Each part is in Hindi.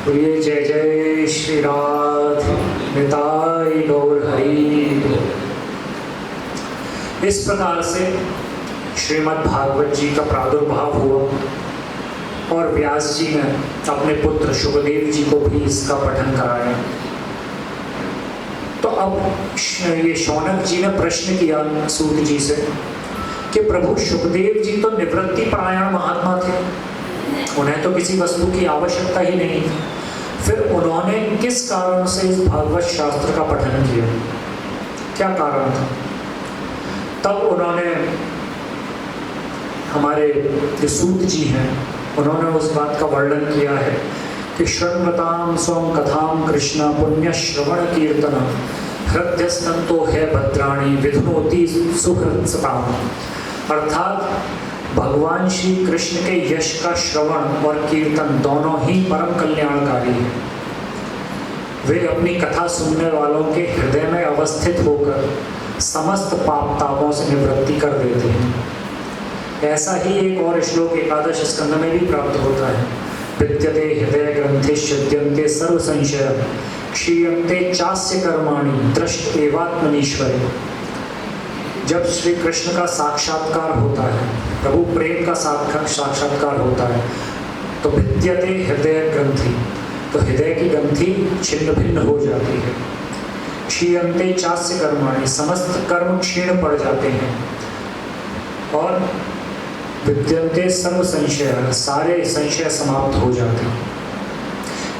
बोलिए जय जय श्री राधे निताई गौर हरि। इस प्रकार से श्रीमद् भागवत जी का प्रादुर्भाव हुआ और व्यास जी ने अपने पुत्र शुकदेव जी को भी इसका पठन कराया। तो अब ये शौनक जी ने प्रश्न किया सूत जी से कि प्रभु शुकदेव जी तो निवृत्ति परायण महात्मा थे, उन्हें तो किसी वस्तु की आवश्यकता ही नहीं थी, फिर उन्होंने किस कारण से इस भागवत शास्त्र का पठन किया, क्या कारण था? तब उन्होंने, हमारे जो सूत जी हैं, उन्होंने उस बात का वर्णन किया है कि शृण्वतां स्वं कथां कृष्ण पुण्य श्रवण कीर्तन हृदयस्तंतो है भद्राणी विधुनोति सुहृत्सताम्। अर्थात भगवान श्री कृष्ण के यश का श्रवण और कीर्तन दोनों ही परम कल्याणकारी है। वे अपनी कथा सुनने वालों के हृदय में अवस्थित होकर समस्त पाप तापों से निवृत्ति कर देते हैं। ऐसा ही एक और श्लोक एकादश स्कंद में भी प्राप्त होता है। विद्यते हृदय ग्रंथि छिद्यन्ते सर्व संशय क्षीयन्ते चास्य कर्माणि दृष्ट एवात्मनीश्वरे। जब श्री कृष्ण का साक्षात्कार होता है, प्रभु प्रेम का साक्षात्कार होता है, तो विद्यते हृदय ग्रंथि, तो हृदय की ग्रंथि छिन्न भिन्न हो जाती है। क्षीयन्ते चास्य कर्माणि, समस्त कर्म क्षीण पड़ जाते हैं। और विद्यन्ते सर्व संशय, सारे संशय समाप्त हो जाते हैं।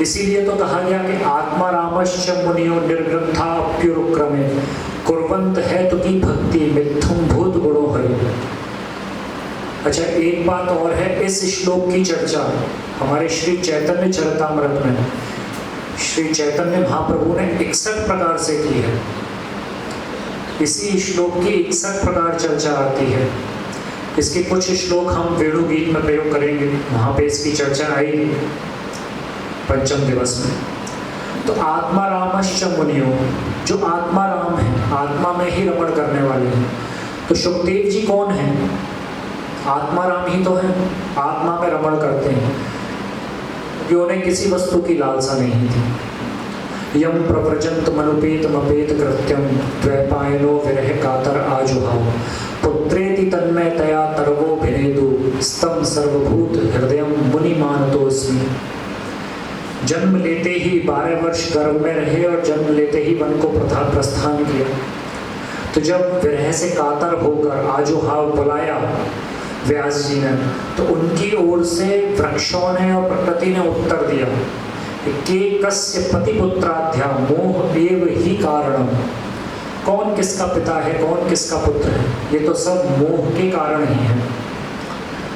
इसीलिए तो कहा गया कि आत्मा रामश्च मुनियो निर्ग्रंथा अप्युरुक्रमे कुर्वन्त है तो की भक्ति मिथुन भूत गुणो हरि। अच्छा, एक बात और है, इस श्लोक की चर्चा हमारे श्री चैतन्य चरितामृत में श्री चैतन्य महाप्रभु ने 61 प्रकार से की है। इसी श्लोक की 61 प्रकार चर्चा आती है। इसके कुछ श्लोक हम वेणु गीत में प्रयोग करेंगे, वहां पे इसकी चर्चा आई पंचम दिवस में। तो आत्मा रामश्च मुनियो, जो आत्मा राम है, आत्मा में ही रमण करने वाले हैं। तो शुकदेव जी कौन है? आत्मा राम ही तो है, आत्मा में रमण करते हैं, कि उन्हें किसी वस्तु की लालसा नहीं थी। यम प्रव्रजंत मनुपेत मपेत कृत्यम द्वैपायनो विरह कातर आजुहाव पुत्रेति तन्मयतया तरवो भिनेदु स्तम सर्वभूत हृदयम मुनि मानतोस्मि। जन्म लेते ही 12 वर्ष गर्भ में रहे और जन्म लेते ही वन को प्रस्थान किया। तो जब विरह से कातर होकर आजुहाव बुलाया व्यास जी ने, तो उनकी ओर से वृक्षों ने और प्रकृति ने उत्तर दिया कि कस्य पतिपुत्राध्या मोह एव ही कारणम। कौन किसका पिता है, कौन किसका पुत्र है, ये तो सब मोह के कारण ही है।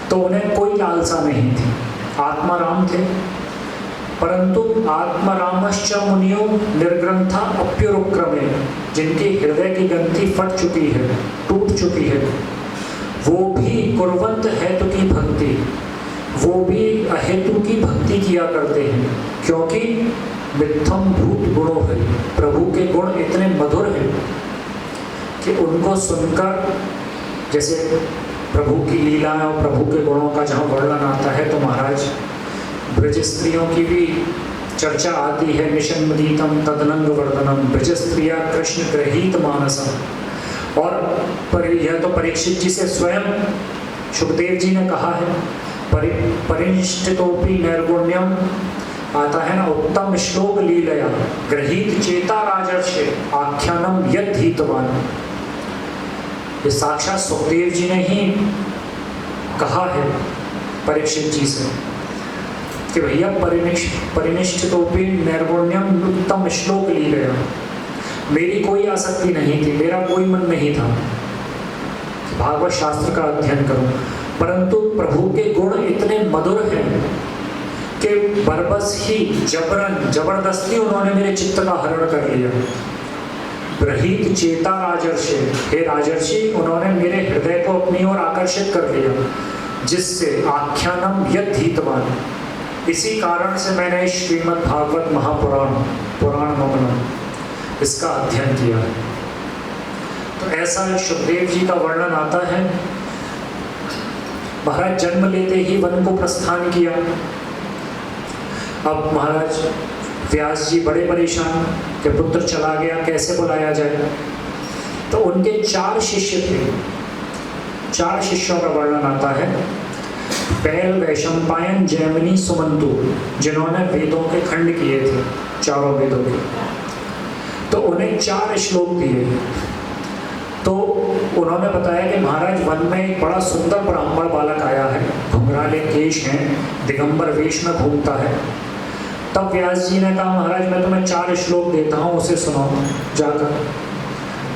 तो उन्हें कोई लालसा नहीं थी, आत्मा राम थे। परंतु आत्मा रामश्च मुनियो निर्ग्रंथा अप्युरुक्रमे, जिनकी हृदय की ग्रंथि फट चुकी है, टूट चुकी है, वो भी कुर्वंत हेतु की भक्ति, वो भी अहेतु की भक्ति किया करते हैं, क्योंकि मिथ्यम भूत गुणों है, प्रभु के गुण इतने मधुर हैं कि उनको सुनकर, जैसे प्रभु की लीलाएं और प्रभु के गुणों का जहाँ वर्णन आता है, तो महाराज ब्रज स्त्रियों की भी चर्चा आती है। निशन्मदीतम तदनंग वर्धनम ब्रज स्त्रिया कृष्ण ग्रहीत मानसम। और यह तो परीक्षित जी से स्वयं शुकदेव जी ने कहा है। परिनिष्ठितोपि नैर्गुण्यम आता है ना, उत्तम श्लोक लीलया ग्रहीत चेता राजर्षे आख्यानम यद्धीतवान। ये साक्षात सुखदेव जी ने ही कहा है परीक्षित जी से कि भैया परिनिष्ठितोपि नैर्गुण्यम उत्तम श्लोक लीलया। मेरी कोई आसक्ति नहीं थी, मेरा कोई मन नहीं था भागवत शास्त्र का अध्ययन करूं, परंतु प्रभु के गुण इतने मधुर हैं कि बरबस ही जबरदस्ती उन्होंने मेरे चित्त का हरण कर लिया। ग्रहीत चेता राजर्षि, हे राजर्षि, उन्होंने मेरे हृदय को अपनी ओर आकर्षित कर लिया, जिससे आख्यानम यद्धीतवान, इसी कारण से मैंने श्रीमद् भागवत महापुराण पुराण ममनम इसका अध्ययन किया है। तो ऐसा शुकदेव जी का वर्णन आता है। महाराज जन्म लेते ही वन को प्रस्थान किया। अब महाराज व्यास जी बड़े परेशान कि पुत्र चला गया, कैसे बुलाया जाए। तो उनके 4 शिष्य थे। 4 शिष्यों का वर्णन आता है। पैल, वैशंपायन, जैमिनी, सुमंतु, जिन्होंने वेदों के खंड किए थे, चारों वेदों के। तो उन्हें 4 श्लोक दिए। तो उन्होंने बताया कि महाराज वन में एक बड़ा सुंदर ब्राह्मण बालक आया है, घुंघराले केश हैं, दिगंबर वेश में घूमता है। तब व्यास जी ने कहा महाराज मैं तुम्हें 4 श्लोक देता हूँ, उसे सुनाओ जाकर।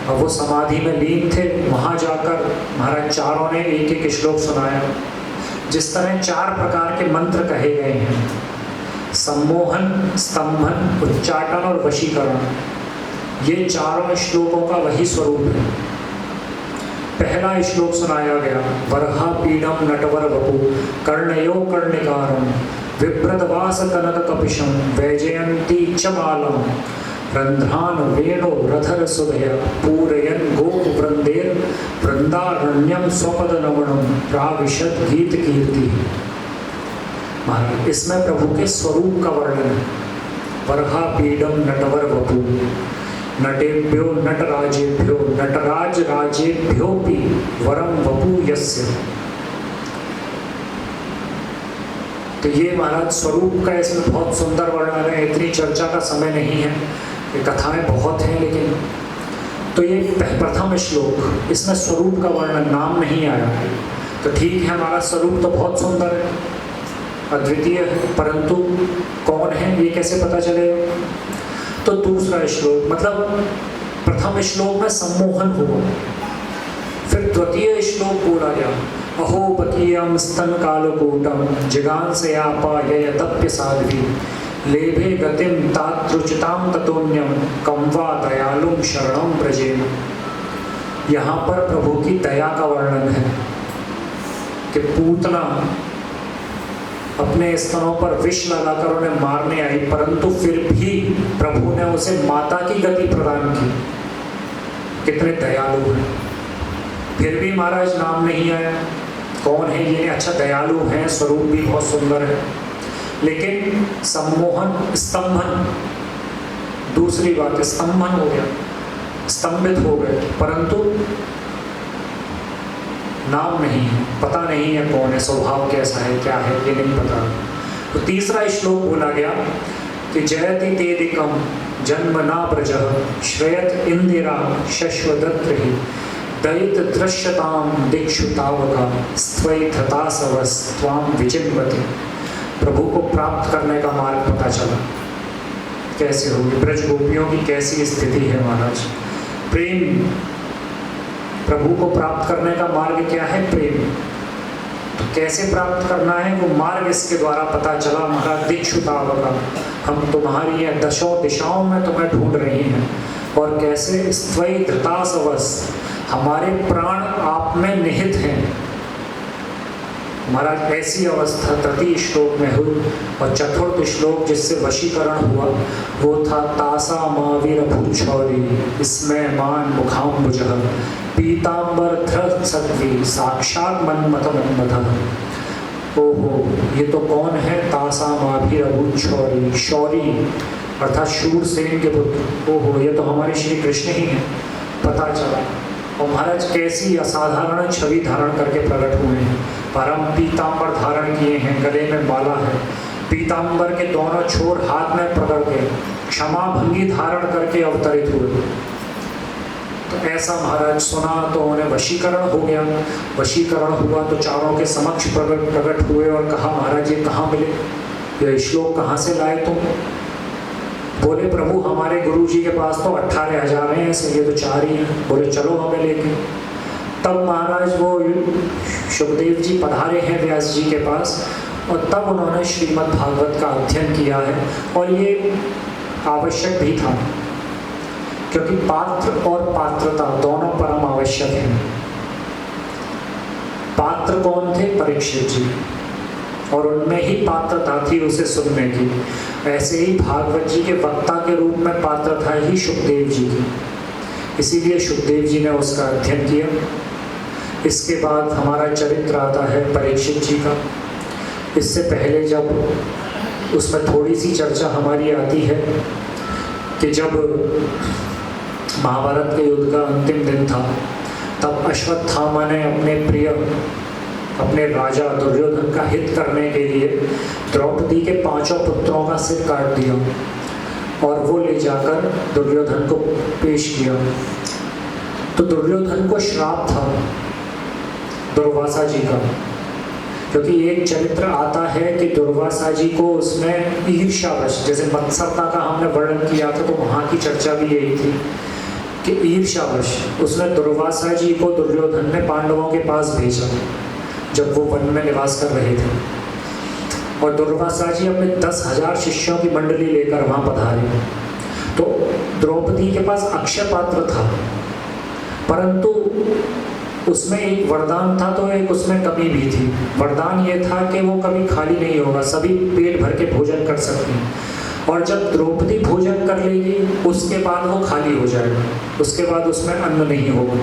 अब वो समाधि में लीन थे। वहाँ जाकर महाराज चारों ने एक एक श्लोक सुनाया। जिस तरह 4 प्रकार के मंत्र कहे गए हैं, सम्मोहन, स्तंभन, उच्चाटन और वशीकरण, ये चारों श्लोकों का वही स्वरूप है। पहला श्लोक सुनाया गया, वरहा पीडम नटवर वपु कर्णयो कर्णिकारम विप्रतवास कनक कपिशम वैजयंती च बालम रंध्रान वेणो रथर सुधया पूरयन गोप वृंदेर वृंदारण्यम स्वपद नवणम प्राविशद गीत कीर्ति। इसमें प्रभु के स्वरूप का वर्णन है। वरहा पीडम नटवर वपु, नटेभ्यो नटराजेभ्यो नटराज राजेभ्योपि वरम वपु यस्य। तो ये महाराज स्वरूप का इसमें बहुत सुंदर वर्णन है। इतनी चर्चा का समय नहीं है, ये कथाएं बहुत हैं, लेकिन तो ये प्रथम श्लोक, इसमें स्वरूप का वर्णन, नाम नहीं आया। तो ठीक है, हमारा स्वरूप तो बहुत सुंदर है, अद्वितीय है, परंतु कौन है ये कैसे पता चलेगा। तो दूसरा श्लोक, मतलब प्रथम श्लोक में सम्मोहन हुआ, फिर द्वितीय श्लोक बोला गया, अहो बकीयम स्तन कालकूटम जिगांसयापाययतप्य साध्वी लेभे गतिम तात्रुचिताम ततोन्यम कम्वा दयालुम शरणम ब्रजेम। यहाँ पर प्रभु की दया का वर्णन है कि पूतना अपने स्तनों पर विष लगाकर उन्हें मारने आई, परंतु फिर भी प्रभु ने उसे माता की गति प्रदान की। कितने दयालु हैं। फिर भी महाराज नाम नहीं आया, कौन है ये। अच्छा, दयालु हैं, स्वरूप भी बहुत सुंदर है, लेकिन सम्मोहन, स्तंभन, दूसरी बात, स्तंभन हो गया, स्तंभित हो गए, परंतु नाम नहीं है, पता नहीं है कौन है, स्वभाव कैसा है, क्या है, ये नहीं पता। तो तीसरा श्लोक बोला गया कि जयति तेदिकम जन्म ना प्रजः श्रेयत इंदिरा शश्वदत्रि दयित दृश्यताम दिक्षु तावका स्त्वैधतासवस्त्वाम विचिन्वति। प्रभु को प्राप्त करने का मार्ग पता चला, कैसे होगी। ब्रज गोपियों की कैसी स्थिति है महाराज। प्रेम, प्रभु को प्राप्त करने का मार्ग क्या है, प्रेम। तो कैसे प्राप्त करना है वो मार्ग इसके द्वारा पता चला। महाराज दिक्षु तावका, हम तुम्हारी दशों दिशाओं में तुम्हें ढूंढ रही हैं। और कैसे, स्त्वैधतासवस, हमारे प्राण आप में निहित हैं। महाराज ऐसी अवस्था तृतीय श्लोक में हुई। और चतुर्थ श्लोक जिससे वशीकरण हुआ वो था तासा मावीर भूछौरी इसमें मान मुखाम्बुज पीताम्बर ध्र सत्वी साक्षात मनमथ मनमथ। ओहो, ये तो कौन है, तासा मावीर भूछौरी, शौरी अर्थात शूरसेन के पुत्र। ओहो, ये तो हमारे श्री कृष्ण ही हैं, पता चला। और महाराज कैसी असाधारण छवि धारण करके प्रकट हुए हैं। परम पीताम्बर धारण किए हैं, गले में माला है, पीताम्बर के दोनों छोर हाथ में पकड़ के क्षमा भंगी धारण करके अवतरित हुए। तो ऐसा महाराज सुना तो उन्हें वशीकरण हो गया। वशीकरण हुआ तो चारों के समक्ष प्रकट हुए और कहा महाराज ये कहाँ मिले, ये श्लोक कहाँ से लाए तुम। बोले प्रभु हमारे गुरु जी के पास तो 18,000 हैं, ऐसे ये तो 4 ही हैं। बोले चलो हमें लेके। तब महाराज वो सुखदेव जी पधारे हैं व्यास जी के पास, और तब उन्होंने श्रीमद् भागवत का अध्ययन किया है। और ये आवश्यक भी था, क्योंकि पात्र और पात्रता दोनों परम आवश्यक हैं। पात्र कौन थे, परीक्षित जी, और उनमें ही पात्रता थी उसे सुनने की। ऐसे ही भागवत जी के वक्ता के रूप में पात्रता ही सुखदेव जी की, इसीलिए सुखदेव जी ने उसका अध्ययन किया। इसके बाद हमारा चरित्र आता है परीक्षित जी का। इससे पहले जब उसमें थोड़ी सी चर्चा हमारी आती है कि जब महाभारत के युद्ध का अंतिम दिन था, तब अश्वत्थामा ने अपने राजा दुर्योधन का हित करने के लिए द्रौपदी के 5 पुत्रों का सिर काट दिया और वो ले जाकर दुर्योधन को पेश किया। तो दुर्योधन को श्राप था दुर्वासा जी का, क्योंकि एक चरित्र आता है कि दुर्वासा जी को उसने ईर्ष्यावश, जैसे मत्सरता का हमने वर्णन किया था, तो वहाँ की चर्चा भी यही थी कि ईर्ष्यावश उसने दुर्वासा जी को दुर्योधन ने पांडवों के पास भेजा जब वो वन में निवास कर रहे थे, और दुर्वासा जी अपने 10,000 शिष्यों की मंडली लेकर वहाँ पधारे। तो द्रौपदी के पास अक्षय पात्र था, परंतु उसमें एक वरदान था तो एक उसमें कमी भी थी। वरदान ये था कि वो कभी खाली नहीं होगा, सभी पेट भर के भोजन कर सकते हैं, और जब द्रौपदी भोजन कर लेगी उसके बाद वो खाली हो जाएगा, उसके बाद उसमें अन्न नहीं होगा।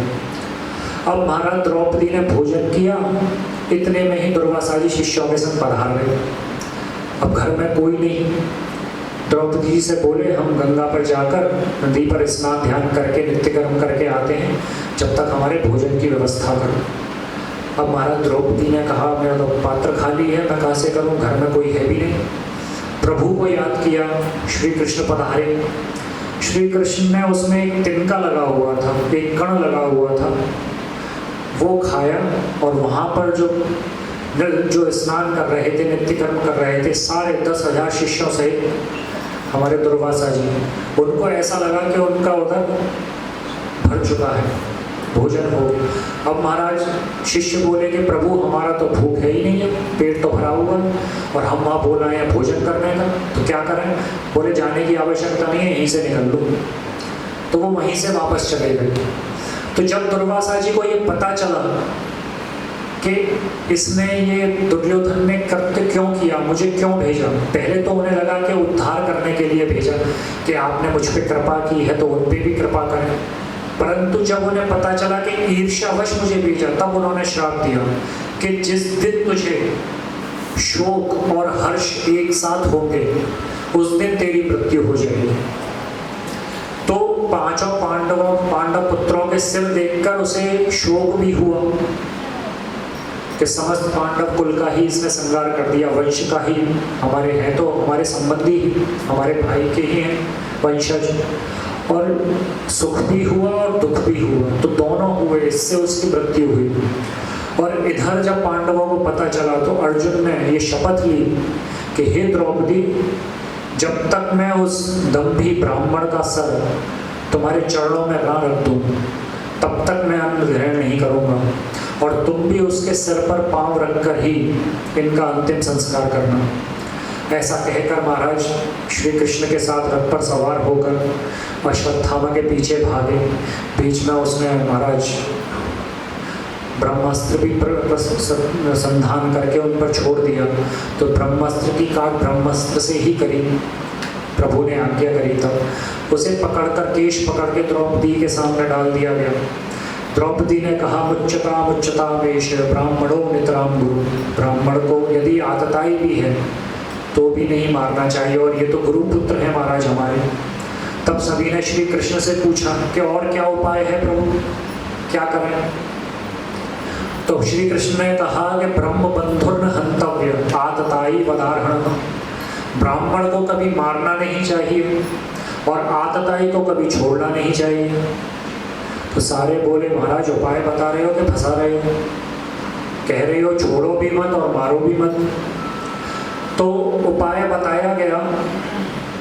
अब महाराज द्रौपदी ने भोजन किया, इतने में ही दुर्वासा जी शिष्यों के संग पधार गए। अब घर में कोई नहीं, द्रौपदी जी से बोले हम गंगा पर जाकर नदी पर स्नान ध्यान करके नित्य कर्म करके आते हैं, जब तक हमारे भोजन की व्यवस्था करो। अब महाराज द्रौपदी ने कहा मेरा तो पात्र खाली है, मैं कहाँ से करूँ, घर में कोई है भी नहीं। प्रभु को याद किया, श्री कृष्ण पधारे। श्री कृष्ण ने उसमें एक तिनका लगा हुआ था, एक कण लगा हुआ था, वो खाया, और वहाँ पर जो स्नान कर रहे थे, नित्य कर्म कर रहे थे, सारे 10,000 शिष्यों से हमारे दुर्वासा जी, उनको ऐसा लगा कि उनका उधर भर चुका है, भोजन हो गया। अब महाराज शिष्य बोले कि प्रभु हमारा तो भूख है ही नहीं है, पेट तो भरा हुआ है, और हम वहाँ बोल रहे हैं भोजन करने का, तो क्या करें। बोले जाने की आवश्यकता नहीं है, यहीं से निकल लो। तो वो वहीं से वापस चले गए। तो जब दुर्वासा जी को ये पता चला कि इसने ये दुर्योधन ने कृत्य क्यों किया, मुझे क्यों भेजा, पहले तो उन्हें लगा कि उद्धार करने के लिए भेजा कि आपने मुझ पर कृपा की है तो उन पर भी कृपा करें, परंतु जब उन्हें पता चला कि ईर्ष्यावश मुझे भेजा, तब उन्होंने श्राप दिया कि जिस दिन तुझे शोक और हर्ष एक साथ होंगे उस दिन तेरी मृत्यु हो जाएगी। तो 5 पांडव पुत्रों के सिर देखकर उसे शोक भी हुआ कि समस्त पांडव कुल का ही इसने संहार कर दिया, वंश का ही, हमारे हैं तो हमारे संबंधी ही, हमारे भाई के ही हैं वंशज, और सुख भी हुआ और दुख भी हुआ, तो दोनों हुए, इससे उसकी मृत्यु हुई। और इधर जब पांडवों को पता चला तो अर्जुन ने ये शपथ ली कि हे द्रौपदी, जब तक मैं उस दंभी ब्राह्मण का सर तुम्हारे चरणों में ना रख दूं, तब तक मैं अन्न ग्रहण नहीं करूंगा, और तुम भी उसके सिर पर पांव रखकर ही इनका अंतिम संस्कार करना। ऐसा कहकर महाराज श्री कृष्ण के साथ रथ पर सवार होकर अश्वत्थामा के पीछे भागे। बीच में उसने महाराज ब्रह्मास्त्र भी संधान करके उन पर छोड़ दिया, तो ब्रह्मास्त्र की काट ब्रह्मास्त्र से ही करी, प्रभु ने आज्ञा करी। तब उसे पकड़कर केश पकड़ के द्रौपदी के सामने डाल दिया गया। द्रौपदी ने कहा मुच्चता वेश ब्राह्मणों नितराम गुरु, ब्राह्मण को यदि आतताई भी है तो भी नहीं मारना चाहिए, और ये तो गुरुपुत्र है महाराज हमारे। तब सभी ने श्री कृष्ण से पूछा कि और क्या उपाय है प्रभु, क्या करें। तो श्री कृष्ण ने कहा कि ब्रह्म बंधुर्न हंतव्य आतताई वदार्हण, ब्राह्मण को कभी मारना नहीं चाहिए और आतताई को कभी छोड़ना नहीं चाहिए। तो सारे बोले महाराज उपाय बता रहे हो कि फंसा रहे हो, कह रहे हो छोड़ो भी मत और मारो भी मत। तो उपाय बताया गया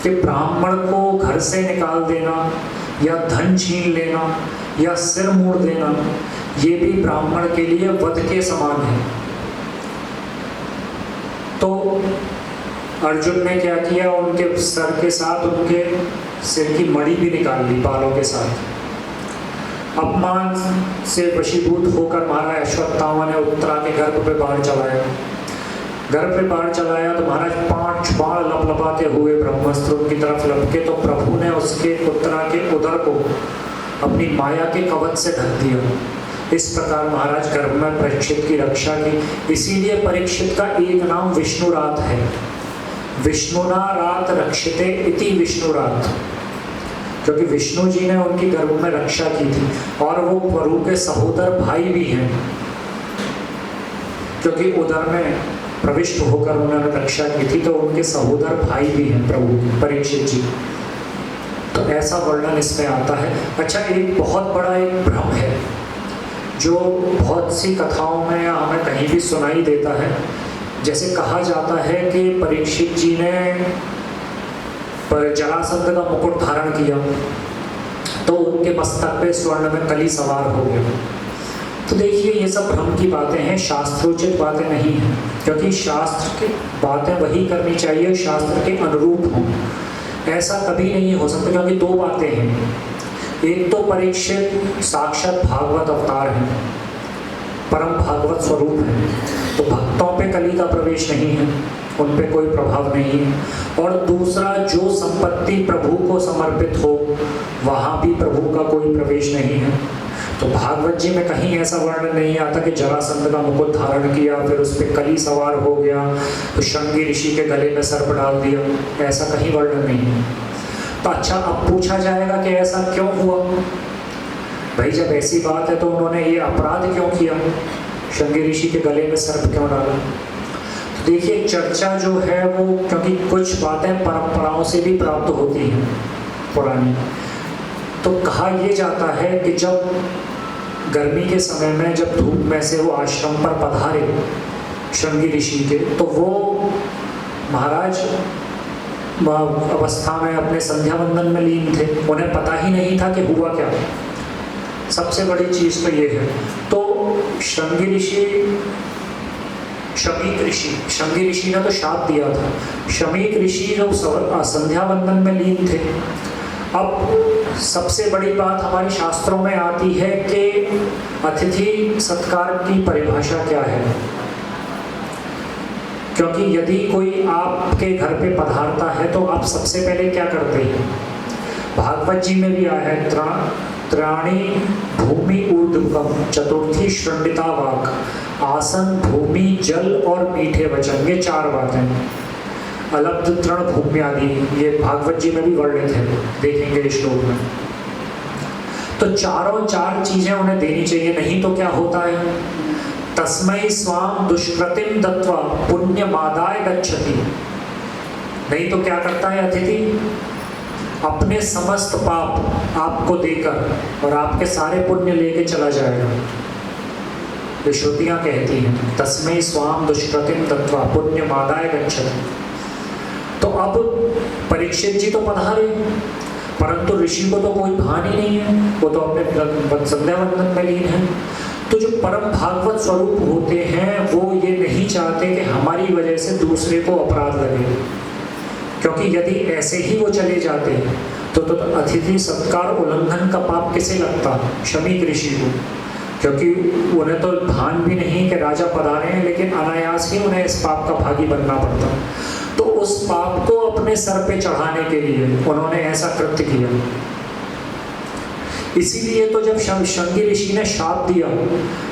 कि ब्राह्मण को घर से निकाल देना या धन छीन लेना या सिर मोड़ देना, ये भी ब्राह्मण के लिए वध के समान है। तो अर्जुन ने क्या किया, उनके सर के साथ उनके सिर की मणि भी निकाल ली बालों के साथ। अपमान से वशीभूत होकर महाराज अश्वत्थामा ने उत्तरा के गर्भ पे बाण चलाया। गर्भ पे बाण चलाया तो महाराज 5 बाण लपलपाते हुए ब्रह्मास्त्र उनकी तरफ लपके, तो प्रभु ने उसके उत्तरा के उदर को अपनी माया के कवच से ढक दिया। इस प्रकार महाराज गर्भ में परीक्षित की रक्षा की। इसीलिए परीक्षित का एक नाम विष्णुरात है। विष्णुना रात रक्षिते इति विष्णुरात, क्योंकि विष्णु जी ने उनकी गर्भ में रक्षा की थी और वो प्रभु के सहोदर भाई भी हैं, क्योंकि उदर में प्रविष्ट होकर उन्होंने रक्षा की थी, तो उनके सहोदर भाई भी हैं प्रभु परीक्षित जी। तो ऐसा वर्णन इसमें आता है। अच्छा, एक बहुत बड़ा एक भ्रम है जो बहुत सी कथाओं में हमें कहीं भी सुनाई देता है। जैसे कहा जाता है कि परीक्षित जी ने जरासंध का मुकुट धारण किया तो उनके मस्तक पे स्वर्ण में कली सवार हो गया। तो देखिए, ये सब भ्रम की बातें हैं, शास्त्रोचित बातें नहीं हैं, क्योंकि शास्त्र की बातें वही करनी चाहिए शास्त्र के अनुरूप हों। ऐसा कभी नहीं हो सकता, क्योंकि दो बातें हैं। एक तो परीक्षित साक्षात भागवत अवतार हैं, परम भागवत स्वरूप है, तो भक्तों पे कली का प्रवेश नहीं है, उन पे कोई प्रभाव नहीं है। और दूसरा, जो संपत्ति प्रभु को समर्पित हो वहाँ भी प्रभु का कोई प्रवेश नहीं है। तो भागवत जी में कहीं ऐसा वर्णन नहीं आता कि जरासंध का मुकुट धारण किया, फिर उस पर कली सवार हो गया, तो शृंगी ऋषि के गले में सर्प डाल दिया, ऐसा कहीं वर्णन नहीं है। तो अच्छा, अब पूछा जाएगा कि ऐसा क्यों हुआ? भाई, जब ऐसी बात है तो उन्होंने ये अपराध क्यों किया, शृंगी ऋषि के गले में सर्प क्यों डाला? तो देखिए, चर्चा जो है वो, क्योंकि कुछ बातें परंपराओं से भी प्राप्त होती हैं पुरानी, तो कहा यह जाता है कि जब गर्मी के समय में जब धूप में से वो आश्रम पर पधारे शृंगी ऋषि के, तो वो महाराज अवस्था में अपने संध्या वंदन में लीन थे, उन्हें पता ही नहीं था कि हुआ क्या। सबसे बड़ी चीज तो ये है। तो शृंगी ऋषि, शृंगी ऋषि ने तो शाप दिया था। शमीक ऋषि जो संध्या वंदन में लीन थे। अब सबसे बड़ी बात हमारे शास्त्रों में आती है कि अतिथि सत्कार की परिभाषा क्या है, क्योंकि यदि कोई आपके घर पे पधारता है तो आप सबसे पहले क्या करते हैं? भागवत जी में भी आया है, त्राणी भूमि ऊर्ध्वम चतुर्थी श्रंडिता वाक, आसन भूमि जल और मीठे वचन, ये चार बातें। अलब्ध तृण भूमि आदि, ये भागवत जी में भी वर्णित है, देखेंगे श्लोक में। तो चारों चार चीजें उन्हें देनी चाहिए, नहीं तो क्या होता है? तस्मै स्वाम दुष्कृतिम दत्वा पुण्य मादाय गच्छति। नहीं तो क्या करता है अतिथि? अपने समस्त पाप आपको देकर और आपके सारे पुण्य लेके चला जाएगा। ये श्रुतियां कहती हैं, तस्मै स्वाम दुष्कृतिम दत्वा पुण्य मादाय गच्छति। तो अब परीक्षित जी तो पधारे, परंतु ऋषि को तो कोई भान ही नहीं है, वो तो अपने संध्या वंदन में लीन है। तो जो परम भागवत स्वरूप होते हैं वो ये नहीं चाहते कि हमारी वजह से दूसरे को अपराध लगे, क्योंकि यदि ऐसे ही वो चले जाते तो अतिथि सत्कार उल्लंघन का पाप किसे लगता? शमीक ऋषि को, क्योंकि उन्हें तो भान भी नहीं कि राजा पधारे हैं, लेकिन अनायास ही उन्हें इस पाप का भागी बनना पड़ता। तो उस पाप को अपने सर पे चढ़ाने के लिए उन्होंने ऐसा कृत्य किया। इसीलिए तो जब शृंगी ऋषि ने शाप दिया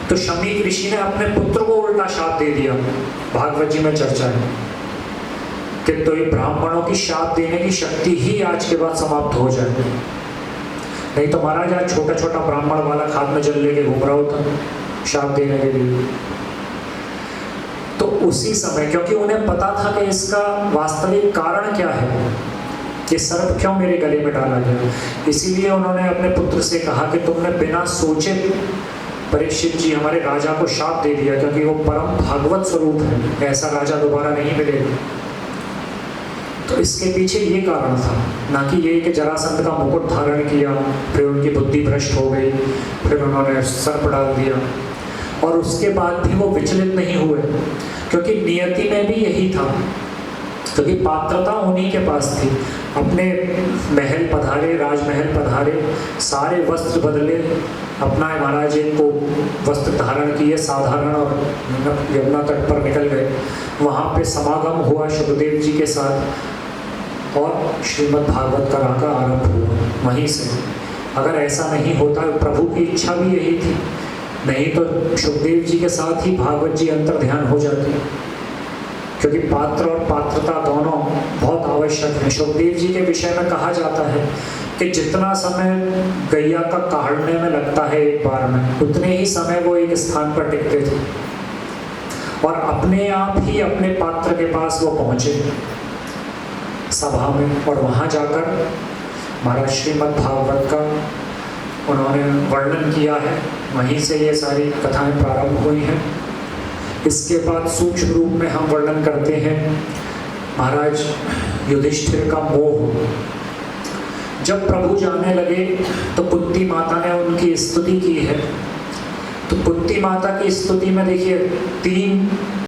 तो शमीक ऋषि ने अपने पुत्र को उल्टा शाप दे दिया। भागवत जी में चर्चा है कि तो ये ब्राह्मणों की शाप देने की शक्ति ही आज के बाद समाप्त हो जाए, नहीं तो महाराज आज छोटा छोटा ब्राह्मण वाला खाद में जल लेके घूम रहा होता शाप देने के लिए। तो उसी समय, क्योंकि उन्हें पता था कि इसका वास्तविक कारण क्या है, कि सर्प क्यों मेरे गले में डाला गया, इसीलिए उन्होंने अपने पुत्र से कहा कि तुमने बिना सोचे परीक्षित जी हमारे राजा को शाप दे दिया, क्योंकि वो परम भागवत स्वरूप है, ऐसा राजा दोबारा नहीं मिलेगा। तो इसके पीछे ये कारण था, ना कि ये कि जरासंध का मुकुट धारण किया फिर उनकी बुद्धि भ्रष्ट हो गई, फिर उन्होंने सर्प डाल दिया और उसके बाद भी वो विचलित नहीं हुए, क्योंकि नियति में भी यही था, क्योंकि पात्रता उन्हीं के पास थी। अपने महल पधारे, राजमहल पधारे, सारे वस्त्र बदले, अपना महाराज को वस्त्र धारण किए साधारण और यमुना तट पर निकल गए। वहाँ पे समागम हुआ शुभदेव जी के साथ और श्रीमद् भागवत कथा का आरंभ हुआ वहीं से। अगर ऐसा नहीं होता, प्रभु की इच्छा भी यही थी, नहीं तो शुभदेव जी के साथ ही भागवत जी अंतर ध्यान हो जाते। क्योंकि पात्र और पात्रता दोनों बहुत आवश्यक हैं। शुकदेव जी के विषय में कहा जाता है कि जितना समय गैया का काढ़ने में लगता है एक बार में, उतने ही समय वो एक स्थान पर टिकते थे और अपने आप ही अपने पात्र के पास वो पहुंचे सभा में, और वहाँ जाकर महाराज श्रीमद् भागवत का उन्होंने वर्णन किया है। वहीं से ये सारी कथाएं प्रारंभ हुई हैं। इसके बाद सूक्ष्म रूप में हम वर्णन करते हैं महाराज युधिष्ठिर का मोह। जब प्रभु जाने लगे तो कुंती माता ने उनकी स्तुति की है। तो कुंती माता की स्तुति में देखिए 3